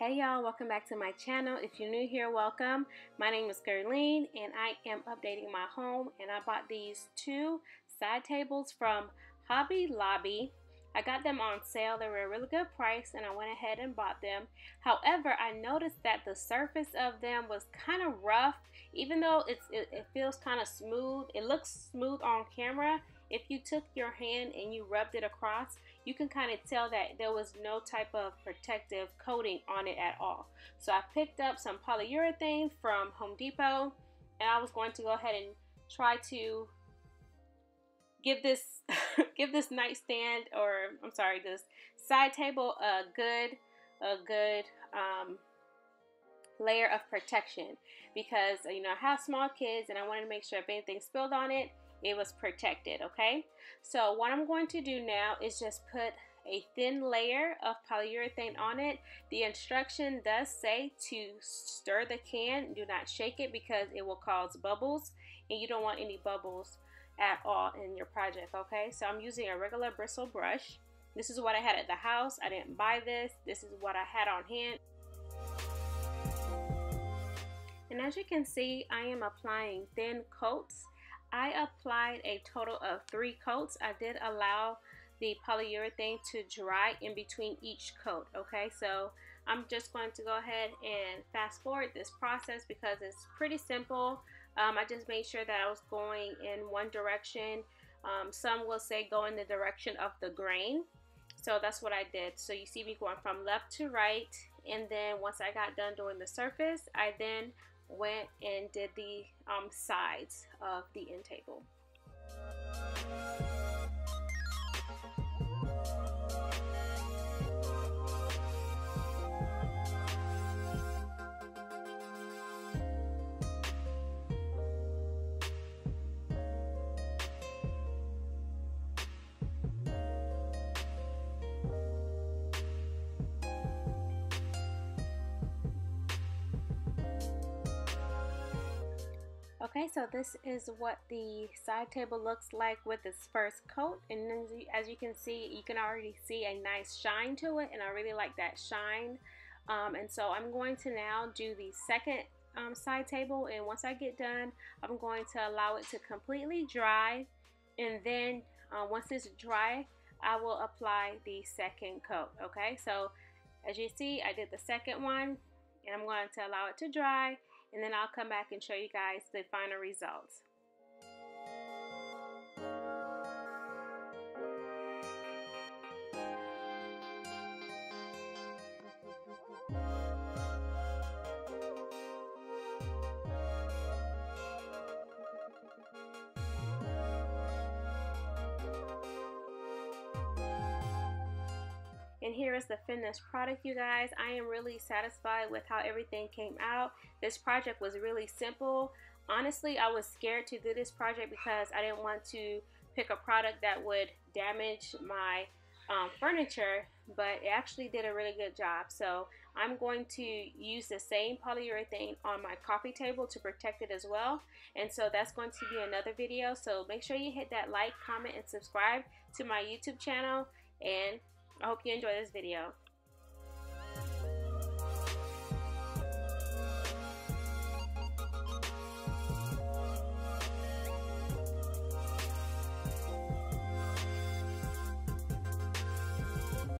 Hey y'all, welcome back to my channel. If you're new here, welcome. My name is Guerline and I am updating my home, and I bought these two side tables from Hobby Lobby. I got them on sale. They were a really good price and I went ahead and bought them. However, I noticed that the surface of them was kind of rough. Even though it feels kind of smooth, it looks smooth on camera. If you took your hand and you rubbed it across, you can kind of tell that there was no type of protective coating on it at all. So I picked up some polyurethane from Home Depot, and I was going to go ahead and try to give this give this nightstand, or I'm sorry, this side table a good layer of protection, because you know I have small kids and I wanted to make sure if anything spilled on it, it was protected. Okay, so what I'm going to do now is just put a thin layer of polyurethane on it. The instruction does say to stir the can, do not shake it, because it will cause bubbles and you don't want any bubbles at all in your project. Okay, so I'm using a regular bristle brush. This is what I had at the house. I didn't buy this. This is what I had on hand. And as you can see, I am applying thin coats. I applied a total of 3 coats. I did allow the polyurethane to dry in between each coat. Okay, so I'm just going to go ahead and fast forward this process because it's pretty simple. I just made sure that I was going in one direction. Some will say go in the direction of the grain. So that's what I did. So you see me going from left to right, and then once I got done doing the surface, I then went and did the sides of the end table. Okay, so this is what the side table looks like with its first coat, and then as you can see, you can already see a nice shine to it, and I really like that shine. And so I'm going to now do the second side table, and once I get done, I'm going to allow it to completely dry, and then once it's dry, I will apply the second coat. Okay, so as you see, I did the second one, and I'm going to allow it to dry, and then I'll come back and show you guys the final results. And here is the finished product, you guys. I am really satisfied with how everything came out. This project was really simple. Honestly, I was scared to do this project because I didn't want to pick a product that would damage my furniture, but it actually did a really good job. So I'm going to use the same polyurethane on my coffee table to protect it as well. And so that's going to be another video. So make sure you hit that like, comment, and subscribe to my YouTube channel. And I hope you enjoy this video.